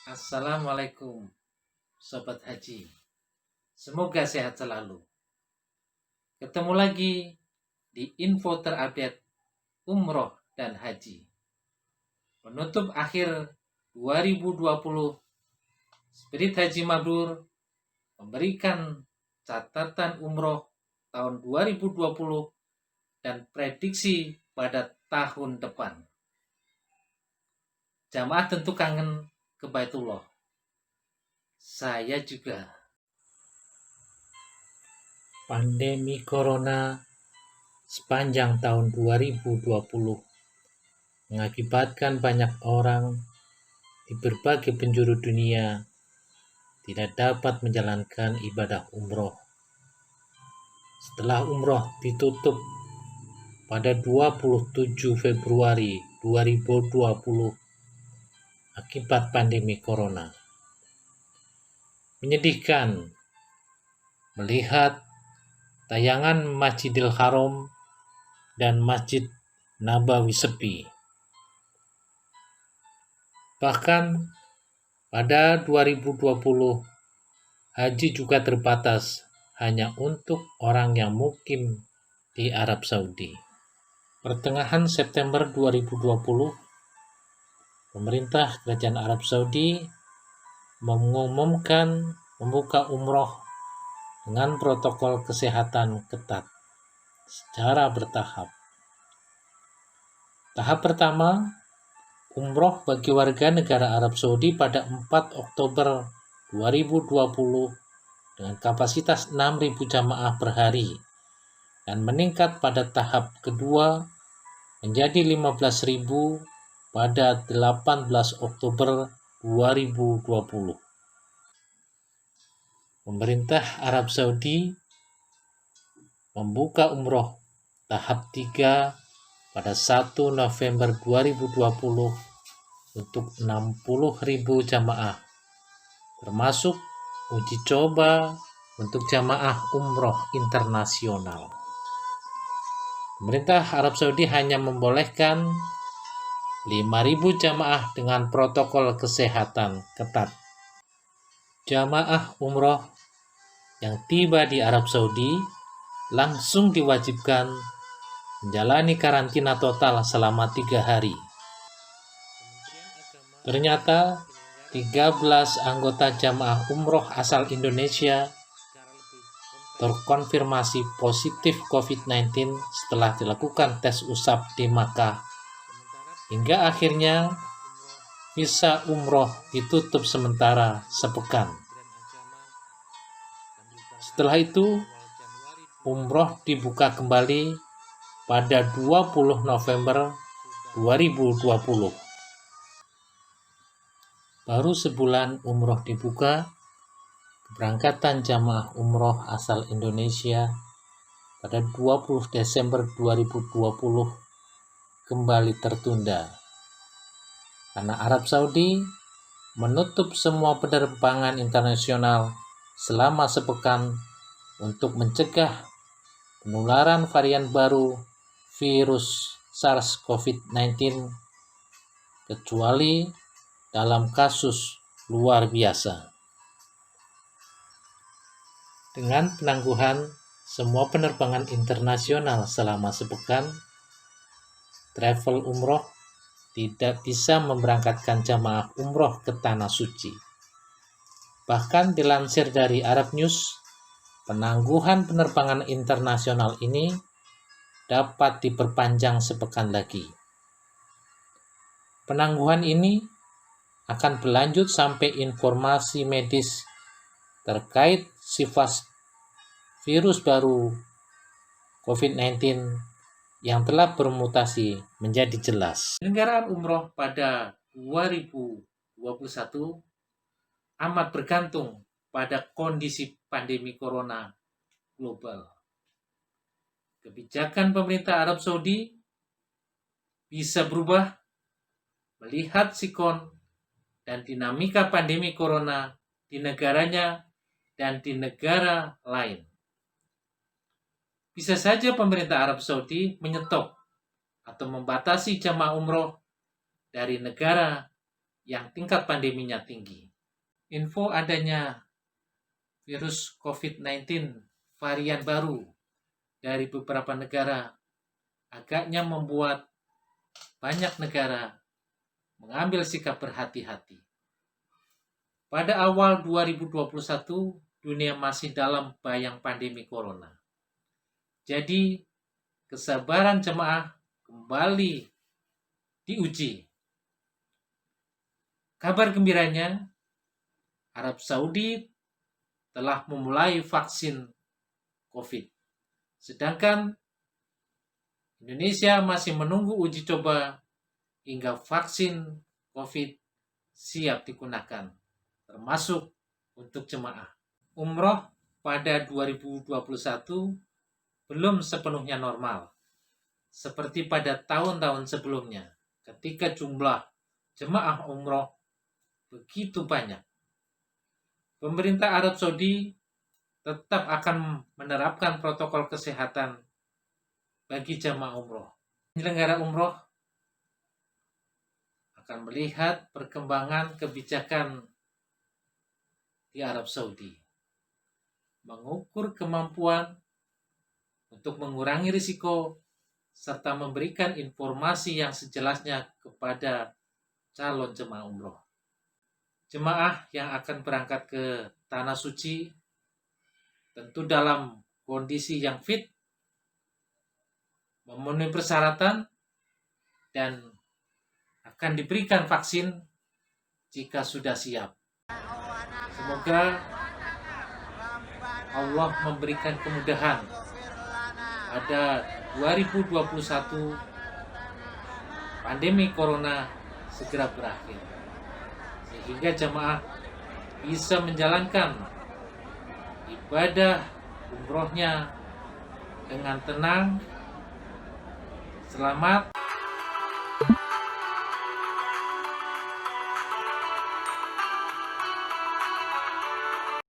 Assalamualaikum Sobat Haji. Semoga sehat selalu. Ketemu lagi di info terupdate umroh dan haji. Menutup akhir 2020, Spirit Haji Mabrur memberikan catatan umroh tahun 2020 dan prediksi pada tahun depan. Jamaah tentu kangen ke Baitullah. Saya juga. Pandemi Corona sepanjang tahun 2020 mengakibatkan banyak orang di berbagai penjuru dunia tidak dapat menjalankan ibadah umroh. Setelah umroh ditutup pada 27 Februari 2020 akibat pandemi Corona. Menyedihkan melihat tayangan Masjidil Haram dan Masjid Nabawi sepi. Bahkan pada 2020, haji juga terbatas hanya untuk orang yang mukim di Arab Saudi. Pertengahan September 2020, pemerintah Kerajaan Arab Saudi mengumumkan membuka umroh dengan protokol kesehatan ketat secara bertahap. Tahap pertama, umroh bagi warga negara Arab Saudi pada 4 Oktober 2020 dengan kapasitas 6.000 jamaah per hari dan meningkat pada tahap kedua menjadi 15.000 pada 18 Oktober 2020. Pemerintah Arab Saudi membuka umroh tahap 3 pada 1 November 2020 untuk 60.000 jamaah, termasuk uji coba untuk jamaah umroh internasional. Pemerintah Arab Saudi hanya membolehkan 5.000 jamaah dengan protokol kesehatan ketat. Jamaah umroh yang tiba di Arab Saudi langsung diwajibkan menjalani karantina total selama 3 hari. Ternyata 13 anggota jamaah umroh asal Indonesia terkonfirmasi positif COVID-19 setelah dilakukan tes usap di Makkah. Hingga akhirnya visa umroh ditutup sementara sepekan. Setelah itu, umroh dibuka kembali pada 20 November 2020. Baru sebulan umroh dibuka, keberangkatan jamaah umroh asal Indonesia pada 20 Desember 2020 kembali tertunda karena Arab Saudi menutup semua penerbangan internasional selama sepekan untuk mencegah penularan varian baru virus SARS-CoV-19 kecuali dalam kasus luar biasa. Dengan penangguhan semua penerbangan internasional selama sepekan, travel umroh tidak bisa memberangkatkan jamaah umroh ke Tanah Suci. Bahkan dilansir dari Arab News, penangguhan penerbangan internasional ini dapat diperpanjang sepekan lagi. Penangguhan ini akan berlanjut sampai informasi medis terkait sifat virus baru COVID-19 yang telah bermutasi menjadi jelas. Penyelenggaraan umroh pada 2021 amat bergantung pada kondisi pandemi corona global. Kebijakan pemerintah Arab Saudi bisa berubah melihat sikon dan dinamika pandemi corona di negaranya dan di negara lain. Bisa saja pemerintah Arab Saudi menyetop atau membatasi jamaah umroh dari negara yang tingkat pandeminya tinggi. Info adanya virus COVID-19 varian baru dari beberapa negara agaknya membuat banyak negara mengambil sikap berhati-hati. Pada awal 2021, dunia masih dalam bayang pandemi corona. Jadi, kesabaran jemaah kembali diuji. Kabar gembiranya, Arab Saudi telah memulai vaksin COVID. Sedangkan Indonesia masih menunggu uji coba hingga vaksin COVID siap digunakan, termasuk untuk jemaah. Umroh pada 2021 belum sepenuhnya normal, seperti pada tahun-tahun sebelumnya, ketika jumlah jemaah umroh begitu banyak. Pemerintah Arab Saudi tetap akan menerapkan protokol kesehatan bagi jemaah umroh. Penyelenggara umroh akan melihat perkembangan kebijakan di Arab Saudi, mengukur kemampuan untuk mengurangi risiko, serta memberikan informasi yang sejelasnya kepada calon jemaah umroh. Jemaah yang akan berangkat ke Tanah Suci tentu dalam kondisi yang fit, memenuhi persyaratan, dan akan diberikan vaksin jika sudah siap. Semoga Allah memberikan kemudahan pada 2021 pandemi corona segera berakhir, sehingga jemaah bisa menjalankan ibadah umrohnya dengan tenang, selamat,